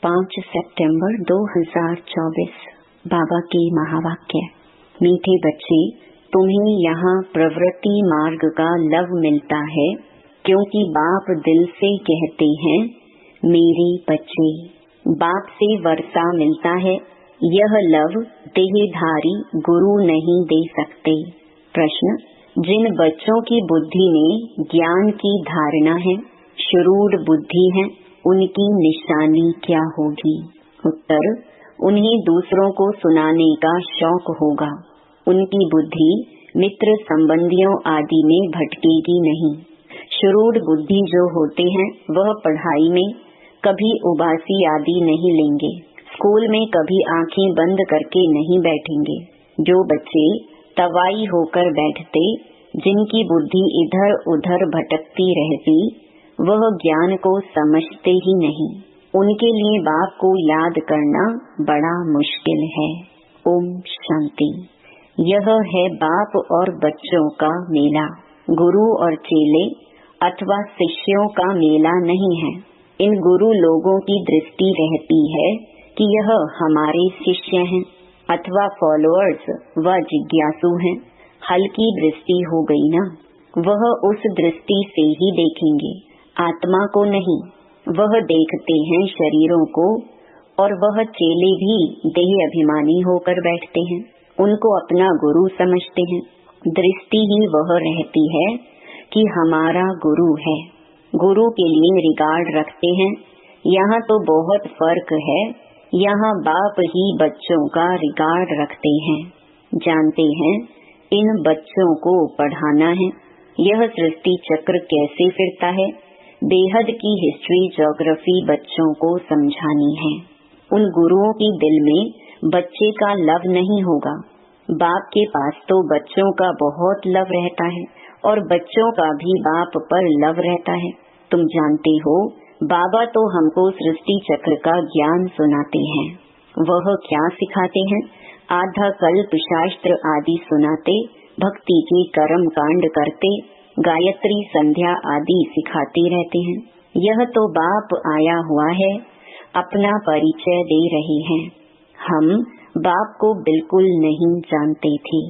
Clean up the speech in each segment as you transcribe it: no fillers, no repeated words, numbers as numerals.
5 सितंबर 2024। बाबा की महावाक्य। मीठे बच्चे, तुम्हें यहाँ प्रवृत्ति मार्ग का लव मिलता है, क्योंकि बाप दिल से कहते हैं मेरे बच्चे। बाप से वर्षा मिलता है, यह लव देहधारी गुरु नहीं दे सकते। प्रश्न: जिन बच्चों की बुद्धि में ज्ञान की धारणा है, शुरूढ़ बुद्धि है, उनकी निशानी क्या होगी? उत्तर: उन्हें दूसरों को सुनाने का शौक होगा। उनकी बुद्धि मित्र संबंधियों आदि में भटकेगी नहीं। शुरूढ़ बुद्धि जो होते हैं वह पढ़ाई में कभी उबासी आदि नहीं लेंगे, स्कूल में कभी आंखें बंद करके नहीं बैठेंगे। जो बच्चे तवाई होकर बैठते, जिनकी बुद्धि इधर उधर भटकती रहती, वह ज्ञान को समझते ही नहीं। उनके लिए बाप को याद करना बड़ा मुश्किल है। ओम शांति। यह है बाप और बच्चों का मेला, गुरु और चेले अथवा शिष्यों का मेला नहीं है। इन गुरु लोगों की दृष्टि रहती है कि यह हमारे शिष्य हैं अथवा फॉलोअर्स व जिज्ञासु हैं। हल्की दृष्टि हो गई ना, वह उस दृष्टि से ही देखेंगे, आत्मा को नहीं। वह देखते हैं शरीरों को, और वह चेले भी देह अभिमानी होकर बैठते हैं, उनको अपना गुरु समझते हैं। दृष्टि ही वह रहती है कि हमारा गुरु है, गुरु के लिए रिगार्ड रखते हैं। यहाँ तो बहुत फर्क है, यहाँ बाप ही बच्चों का रिगार्ड रखते हैं, जानते हैं इन बच्चों को पढ़ाना है। यह सृष्टि चक्र कैसे फिरता है, बेहद की हिस्ट्री ज्योग्राफी बच्चों को समझानी है। उन गुरुओं की दिल में बच्चे का लव नहीं होगा। बाप के पास तो बच्चों का बहुत लव रहता है, और बच्चों का भी बाप पर लव रहता है। तुम जानते हो, बाबा तो हमको सृष्टि चक्र का ज्ञान सुनाते हैं। वह क्या सिखाते हैं? आधा कल्प शास्त्र आदि सुनाते, भक्ति के कर्म कांड करते, गायत्री संध्या आदि सिखाते रहते हैं। यह तो बाप आया हुआ है, अपना परिचय दे रहे हैं। हम बाप को बिल्कुल नहीं जानते थे,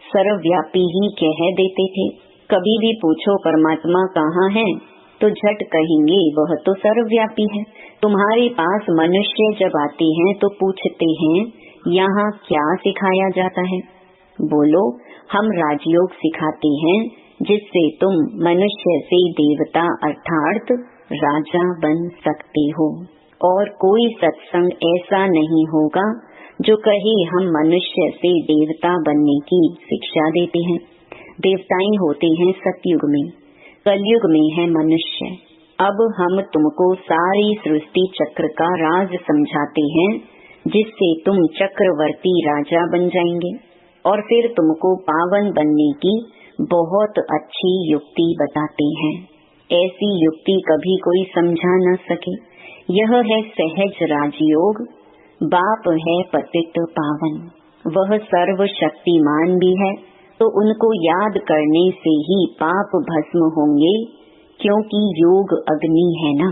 सर्वव्यापी ही कह देते थे। कभी भी पूछो परमात्मा कहाँ है, तो झट कहेंगे वह तो सर्वव्यापी है। तुम्हारे पास मनुष्य जब आते हैं तो पूछते हैं यहाँ क्या सिखाया जाता है? बोलो, हम राजयोग सिखाते हैं, जिससे तुम मनुष्य से देवता अर्थात राजा बन सकते हो। और कोई सत्संग ऐसा नहीं होगा जो कहे हम मनुष्य से देवता बनने की शिक्षा देते हैं। देवताएं होते हैं सतयुग में, कलयुग में है मनुष्य। अब हम तुमको सारी सृष्टि चक्र का राज समझाते हैं, जिससे तुम चक्रवर्ती राजा बन जाएंगे, और फिर तुमको पावन बनने की बहुत अच्छी युक्ति बताते हैं। ऐसी युक्ति कभी कोई समझा न सके। यह है सहज राजयोग। बाप है पतित पावन, वह सर्वशक्तिमान भी है, तो उनको याद करने से ही पाप भस्म होंगे, क्योंकि योग अग्नि है ना।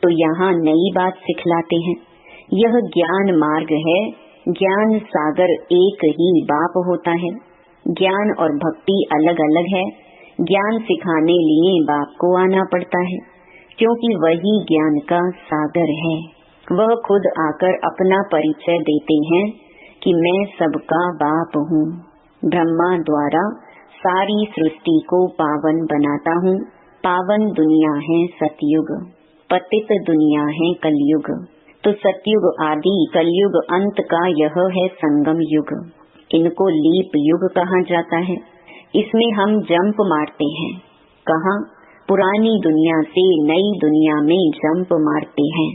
तो यहाँ नई बात सिखलाते हैं। यह ज्ञान मार्ग है, ज्ञान सागर एक ही बाप होता है। ज्ञान और भक्ति अलग अलग है। ज्ञान सिखाने लिए बाप को आना पड़ता है, क्योंकि वही ज्ञान का सागर है। वह खुद आकर अपना परिचय देते हैं कि मैं सबका बाप हूँ। ब्रह्मा द्वारा सारी सृष्टि को पावन बनाता हूँ। पावन दुनिया है सतयुग, पतित दुनिया है कलयुग। तो सतयुग आदि कलयुग अंत का यह है संगम युग। इनको लीप युग कहा जाता है। इसमें हम जंप मारते हैं। कहाँ? पुरानी दुनिया से नई दुनिया में जंप मारते हैं।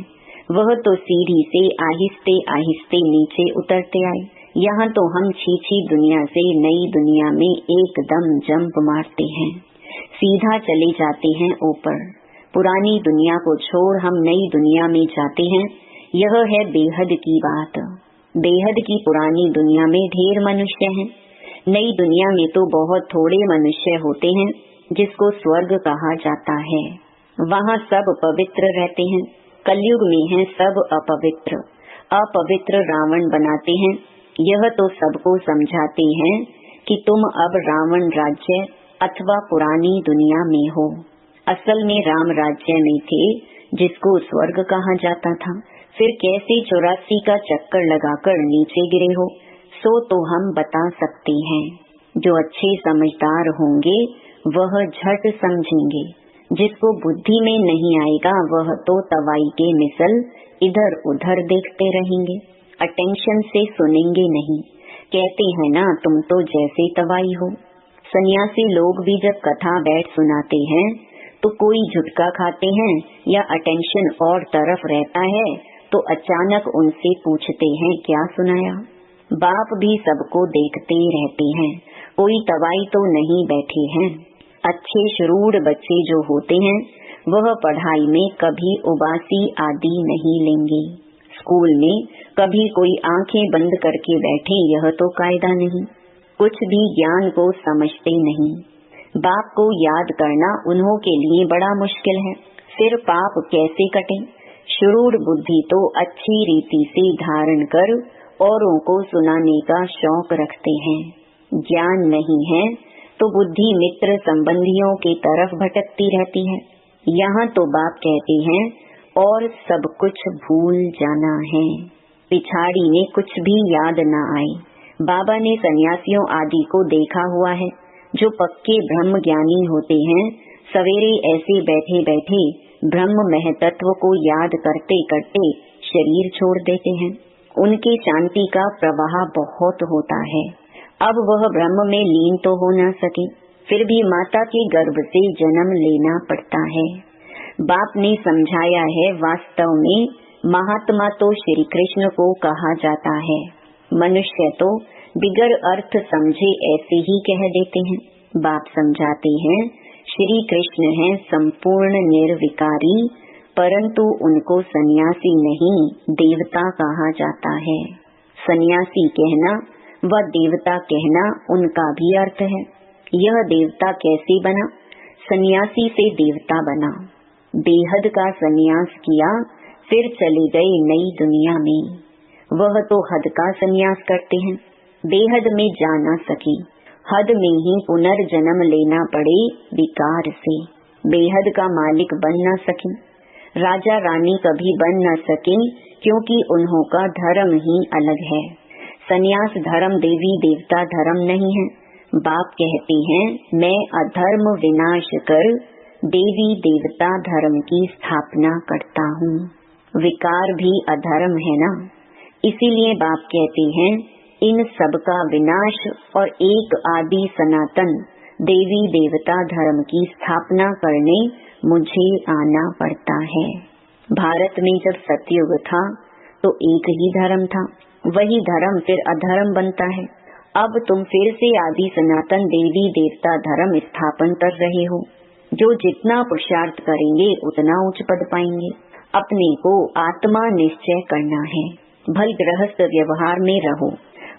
वह तो सीढ़ी से आहिस्ते आहिस्ते नीचे उतरते आए। यहाँ तो हम छीछी दुनिया से नई दुनिया में एकदम जंप मारते हैं, सीधा चले जाते हैं ऊपर। पुरानी दुनिया को छोड़ हम नई दुनिया में जाते हैं। यह है बेहद की बात। बेहद की पुरानी दुनिया में ढेर मनुष्य हैं, नई दुनिया में तो बहुत थोड़े मनुष्य होते हैं, जिसको स्वर्ग कहा जाता है। वहाँ सब पवित्र रहते हैं, कलयुग में है सब अपवित्र, अपवित्र रावण बनाते हैं। यह तो सबको समझाते हैं कि तुम अब रावण राज्य अथवा पुरानी दुनिया में हो। असल में राम राज्य में थे, जिसको स्वर्ग कहा जाता था। फिर कैसे 84 का चक्कर लगाकर नीचे गिरे हो, सो तो हम बता सकते हैं। जो अच्छे समझदार होंगे वह झट समझेंगे, जिसको बुद्धि में नहीं आएगा वह तो तवाई के मिसल इधर उधर देखते रहेंगे, अटेंशन से सुनेंगे नहीं। कहते हैं ना, तुम तो जैसे तवाई हो। सन्यासी लोग भी जब कथा बैठ सुनाते हैं तो कोई झुटका खाते हैं या अटेंशन और तरफ रहता है तो अचानक उनसे पूछते हैं क्या सुनाया। बाप भी सबको देखते रहते हैं, कोई तवाई तो नहीं बैठे हैं। अच्छे श्रूड बच्चे जो होते हैं वह पढ़ाई में कभी उबासी आदि नहीं लेंगे। स्कूल में कभी कोई आंखें बंद करके बैठे, यह तो कायदा नहीं। कुछ भी ज्ञान को समझते नहीं। बाप को याद करना उन्हों के लिए बड़ा मुश्किल है। फिर पाप कैसे कटे। श्रूड बुद्धि तो अच्छी रीति से धारण कर औरों को सुनाने का शौक रखते हैं। ज्ञान नहीं है तो बुद्धि मित्र संबंधियों की तरफ भटकती रहती है। यहाँ तो बाप कहते हैं और सब कुछ भूल जाना है, पिछाड़ी में कुछ भी याद न आए। बाबा ने सन्यासियों आदि को देखा हुआ है, जो पक्के ब्रह्म ज्ञानी होते हैं, सवेरे ऐसे बैठे बैठे ब्रह्म महतत्व को याद करते करते शरीर छोड़ देते हैं। उनके शांति का प्रवाह बहुत होता है। अब वह ब्रह्म में लीन तो हो न सके, फिर भी माता के गर्भ से जन्म लेना पड़ता है। बाप ने समझाया है, वास्तव में महात्मा तो श्री कृष्ण को कहा जाता है। मनुष्य तो बिगर अर्थ समझे ऐसे ही कह देते हैं। बाप समझाते हैं, श्री कृष्ण है संपूर्ण निर्विकारी, परंतु उनको सन्यासी नहीं देवता कहा जाता है। सन्यासी कहना व देवता कहना उनका भी अर्थ है। यह देवता कैसे बना? सन्यासी से देवता बना। बेहद का सन्यास किया, फिर चले गए नई दुनिया में। वह तो हद का सन्यास करते हैं, बेहद में जा न सके, हद में ही पुनर्जन्म लेना पड़े विकार से। बेहद का मालिक बन न सके, राजा रानी कभी बन न सके, क्योंकि उन्हों का धर्म ही अलग है। सन्यास धर्म देवी देवता धर्म नहीं है। बाप कहते हैं, मैं अधर्म विनाश कर देवी देवता धर्म की स्थापना करता हूँ। विकार भी अधर्म है ना, इसीलिए बाप कहते हैं, इन सब का विनाश और एक आदि सनातन देवी देवता धर्म की स्थापना करने मुझे आना पड़ता है। भारत में जब सतयुग था तो एक ही धर्म था, वही धर्म फिर अधर्म बनता है। अब तुम फिर से आदि सनातन देवी देवता धर्म स्थापन कर रहे हो। जो जितना पुरुषार्थ करेंगे उतना उच्च पद पाएंगे। अपने को आत्मा निश्चय करना है। भल गृहस्थ व्यवहार में रहो,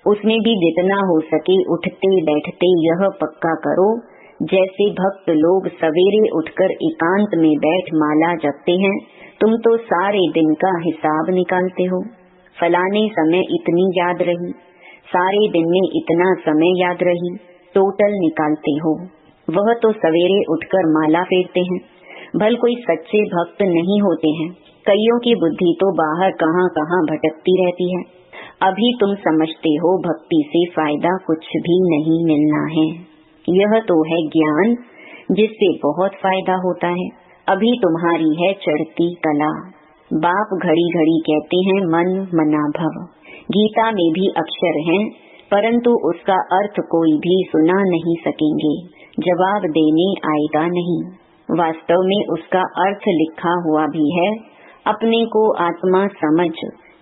उसमें भी जितना हो सके उठते बैठते यह पक्का करो, जैसे भक्त लोग सवेरे उठकर एकांत में बैठ माला जपते हैं, तुम तो सारे दिन का हिसाब निकालते हो। फलाने समय इतनी याद रही, सारे दिन में इतना समय याद रही, टोटल निकालते हो। वह तो सवेरे उठकर माला फेरते हैं। भल कोई सच्चे भक्त नहीं होते हैं। कईयों की बुद्धि तो बाहर कहाँ कहाँ भटकती रहती है। अभी तुम समझते हो भक्ति से फायदा कुछ भी नहीं मिलना है। यह तो है ज्ञान, जिससे बहुत फायदा होता है। अभी तुम्हारी है चढ़ती कला। बाप घड़ी घड़ी कहते हैं मन मना भव। गीता में भी अक्षर हैं, परंतु उसका अर्थ कोई भी सुना नहीं सकेंगे, जवाब देने आएगा नहीं। वास्तव में उसका अर्थ लिखा हुआ भी है, अपने को आत्मा समझ,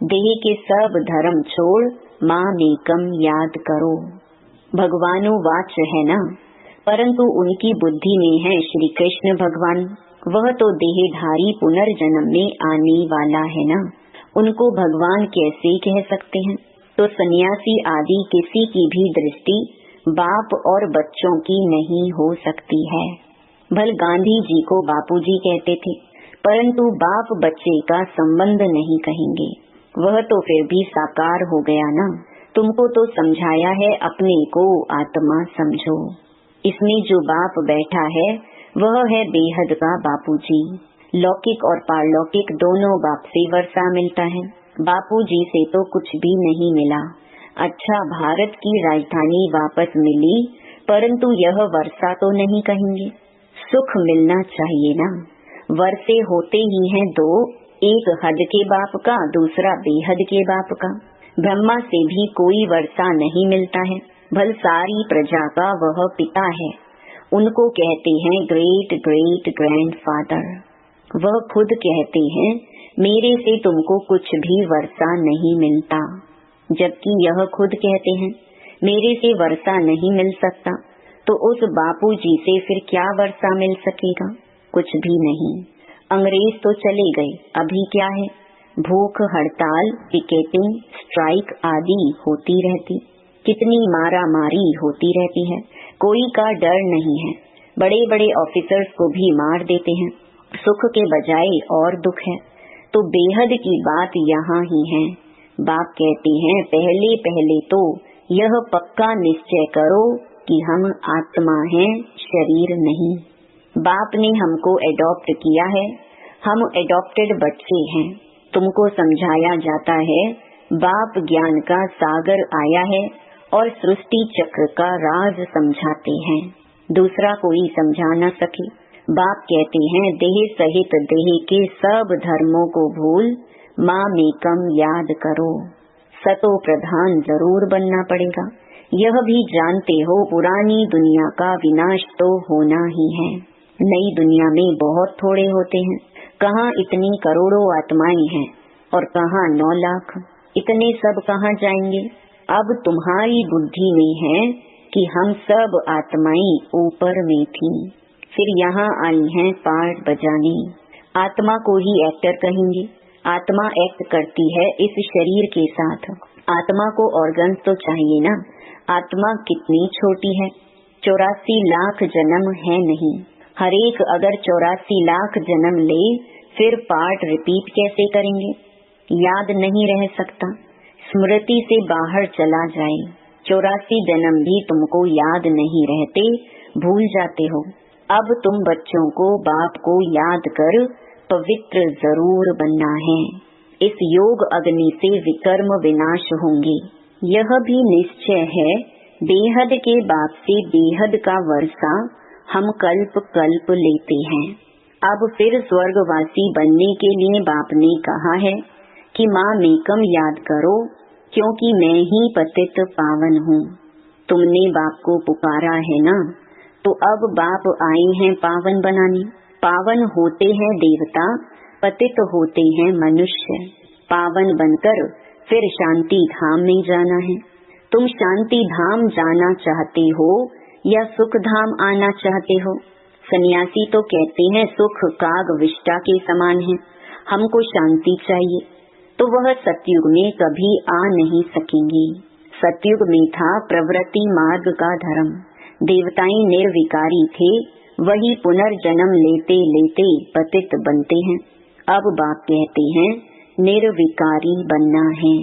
देह के सब धर्म छोड़, मामेकम याद करो। भगवानो वाच है ना, परंतु उनकी बुद्धि में है श्री कृष्ण भगवान। वह तो देहधारी पुनर्जन्म में आने वाला है ना, उनको भगवान कैसे कह सकते हैं? तो सन्यासी आदि किसी की भी दृष्टि बाप और बच्चों की नहीं हो सकती है। भल गांधी जी को बापूजी कहते थे, परंतु बाप बच्चे का संबंध नहीं कहेंगे, वह तो फिर भी साकार हो गया ना। तुमको तो समझाया है अपने को आत्मा समझो। इसमें जो बाप बैठा है वह है बेहद का बापूजी। लौकिक और पारलौकिक दोनों बाप से वर्षा मिलता है, बापूजी से तो कुछ भी नहीं मिला। अच्छा, भारत की राजधानी वापस मिली, परंतु यह वर्षा तो नहीं कहेंगे। सुख मिलना चाहिए ना। वर्षे होते ही हैं दो, एक हद के बाप का, दूसरा बेहद के बाप का। ब्रह्मा से भी कोई वर्षा नहीं मिलता है, भल सारी प्रजा का वह पिता है। उनको कहते हैं ग्रेट ग्रेट ग्रैंडफादर। वह खुद कहते हैं मेरे से तुमको कुछ भी वर्षा नहीं मिलता, जबकि यह खुद कहते हैं मेरे से वर्षा नहीं मिल सकता, तो उस बापूजी से फिर क्या वर्षा मिल सकेगा? कुछ भी नहीं। अंग्रेज तो चले गए, अभी क्या है? भूख हड़ताल, पिकेटिंग, स्ट्राइक आदि होती रहती, कितनी मारा मारी होती रहती है, कोई का डर नहीं है। बड़े बड़े ऑफिसर्स को भी मार देते हैं, सुख के बजाय और दुख है। तो बेहद की बात यहाँ ही है। बाप कहते हैं पहले पहले तो यह पक्का निश्चय करो कि हम आत्मा हैं, शरीर नहीं। बाप ने हमको एडॉप्ट किया है, हम एडॉप्टेड बच्चे हैं। तुमको समझाया जाता है बाप ज्ञान का सागर आया है और सृष्टि चक्र का राज समझाते हैं, दूसरा कोई समझा न सके। बाप कहते हैं देह सहित देह के सब धर्मों को भूल मामेकम याद करो। सतो प्रधान जरूर बनना पड़ेगा। यह भी जानते हो पुरानी दुनिया का विनाश तो होना ही है। नई दुनिया में बहुत थोड़े होते हैं। कहाँ इतनी करोड़ों आत्माएं हैं और कहाँ 9 लाख। इतने सब कहाँ जाएंगे? अब तुम्हारी बुद्धि में है कि हम सब आत्माएं ऊपर में थीं, फिर यहाँ आई हैं पार्ट बजाने। आत्मा को ही एक्टर कहेंगे। आत्मा एक्ट करती है इस शरीर के साथ। आत्मा को ऑर्गन्स तो चाहिए ना। आत्मा कितनी छोटी है, 84 लाख जन्म है नहीं। हरेक अगर 84 लाख जन्म ले, फिर पार्ट रिपीट कैसे करेंगे? याद नहीं रह सकता, स्मृति से बाहर चला जाए। 84 जन्म भी तुमको याद नहीं रहते, भूल जाते हो। अब तुम बच्चों को बाप को याद कर पवित्र जरूर बनना है। इस योग अग्नि से विकर्म विनाश होंगे। यह भी निश्चय है बेहद के बाप से बेहद का वर्षा हम कल्प कल्प लेते हैं। अब फिर स्वर्गवासी बनने के लिए बाप ने कहा है कि माँ मेकम याद करो, क्योंकि मैं ही पतित पावन हूँ। तुमने बाप को पुकारा है ना, तो अब बाप आए हैं पावन बनाने। पावन होते हैं देवता, पतित होते हैं मनुष्य। पावन बनकर फिर शांति धाम में जाना है। तुम शांति धाम जाना चाहते हो या सुख धाम आना चाहते हो? सन्यासी तो कहते हैं सुख काग विष्टा के समान है, हमको शांति चाहिए। तो वह सतयुग में कभी आ नहीं सकेंगी। सतयुग में था प्रवृत्ति मार्ग का धर्म। देवताएं निर्विकारी थे, वही पुनर्जन्म लेते लेते पतित बनते हैं। अब बाप कहते हैं निर्विकारी बनना है,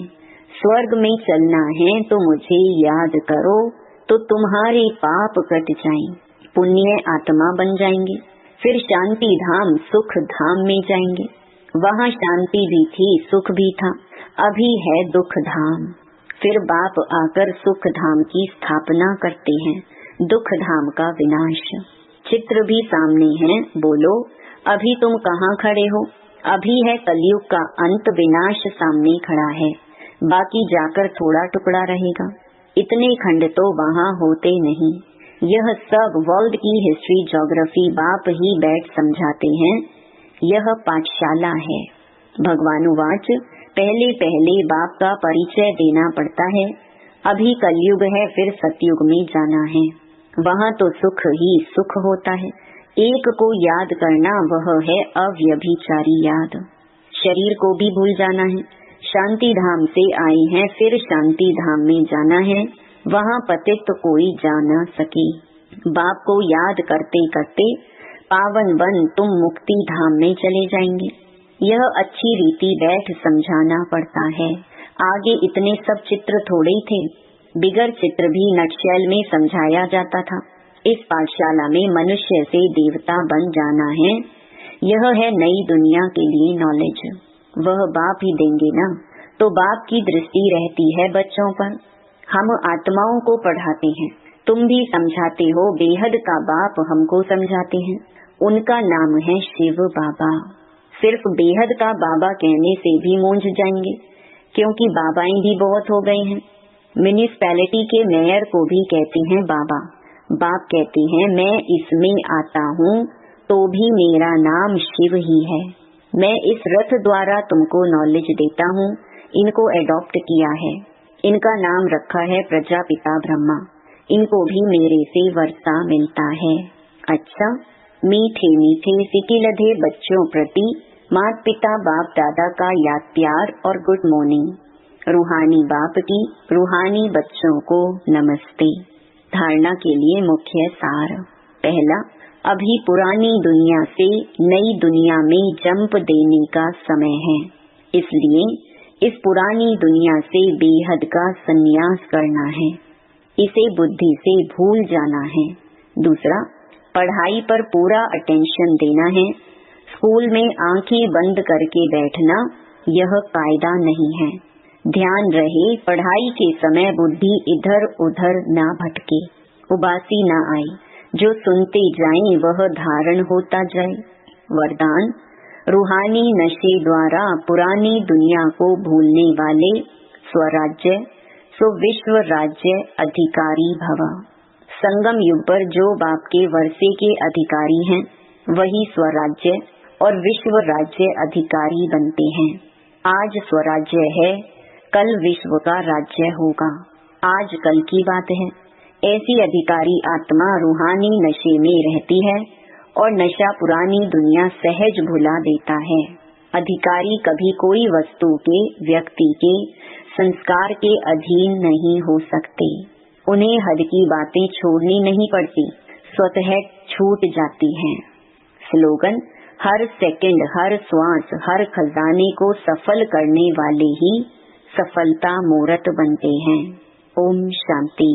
स्वर्ग में चलना है, तो मुझे याद करो, तो तुम्हारे पाप कट जाएं, पुण्य आत्मा बन जाएंगे। फिर शांति धाम सुख धाम में जाएंगे। वहाँ शांति भी थी, सुख भी था। अभी है दुख धाम। फिर बाप आकर सुख धाम की स्थापना करते हैं, दुख धाम का विनाश। चित्र भी सामने है, बोलो अभी तुम कहाँ खड़े हो? अभी है कलयुग का अंत, विनाश सामने खड़ा है, बाकी जाकर थोड़ा टुकड़ा रहेगा। इतने खंड तो वहाँ होते नहीं। यह सब वर्ल्ड की हिस्ट्री ज्योग्राफी बाप ही बैठ समझाते हैं। यह पाठशाला है। भगवानुवाच पहले पहले बाप का परिचय देना पड़ता है। अभी कलयुग है, फिर सतयुग में जाना है। वहाँ तो सुख ही सुख होता है। एक को याद करना, वह है अव्यभिचारी याद। शरीर को भी भूल जाना है। शांति धाम से आए हैं, फिर शांति धाम में जाना है। वहाँ पतित कोई जा न सके। बाप को याद करते करते पावन बन तुम मुक्ति धाम में चले जाएंगे। यह अच्छी रीति बैठ समझाना पड़ता है। आगे इतने सब चित्र थोड़े ही थे, बिगर चित्र भी नटशेल में समझाया जाता था। इस पाठशाला में मनुष्य से देवता बन जाना है, यह है नई दुनिया के लिए नॉलेज। वह बाप ही देंगे ना, तो बाप की दृष्टि रहती है बच्चों पर। हम आत्माओं को पढ़ाते हैं, तुम भी समझाते हो, बेहद का बाप हमको समझाते हैं। उनका नाम है शिव बाबा। सिर्फ बेहद का बाबा कहने से भी मूंझ जाएंगे, क्योंकि बाबाएं भी बहुत हो गए हैं। म्यूनिसिपैलिटी के मेयर को भी कहते हैं बाबा। बाप कहते हैं मैं इसमें आता हूँ तो भी मेरा नाम शिव ही है। मैं इस रथ द्वारा तुमको नॉलेज देता हूँ, इनको एडॉप्ट किया है। इनका नाम रखा है प्रजापिता ब्रह्मा। इनको भी मेरे से वर्षा मिलता है। अच्छा, मीठे मीठे सिकिलधे बच्चों प्रति माता पिता बाप दादा का याद प्यार और गुड मॉर्निंग। रूहानी बाप की रूहानी बच्चों को नमस्ते। धारणा के लिए मुख्य सार। पहला, अभी पुरानी दुनिया से नई दुनिया में जंप देने का समय है, इसलिए इस पुरानी दुनिया से बेहद का संन्यास करना है। इसे बुद्धि से भूल जाना है। दूसरा, पढ़ाई पर पूरा अटेंशन देना है। स्कूल में आंखें बंद करके बैठना यह कायदा नहीं है। ध्यान रहे पढ़ाई के समय बुद्धि इधर उधर ना भटके, उबासी ना आए। जो सुनते जाएं वह धारण होता जाए। वरदान, रूहानी नशे द्वारा पुरानी दुनिया को भूलने वाले स्वराज्य सो विश्व राज्य अधिकारी भव। संगम युग पर जो बाप के वर्षे के अधिकारी हैं, वही स्वराज्य और विश्व राज्य अधिकारी बनते हैं। आज स्वराज्य है, कल विश्व का राज्य होगा। आज कल की बात है। ऐसी अधिकारी आत्मा रूहानी नशे में रहती है और नशा पुरानी दुनिया सहज भुला देता है। अधिकारी कभी कोई वस्तु के, व्यक्ति के, संस्कार के अधीन नहीं हो सकते। उन्हें हद की बातें छोड़नी नहीं पड़ती, स्वतः छूट जाती हैं। स्लोगन, हर सेकंड, हर श्वास, हर खजाने को सफल करने वाले ही सफलता मूर्त बनते हैं। ओम शांति।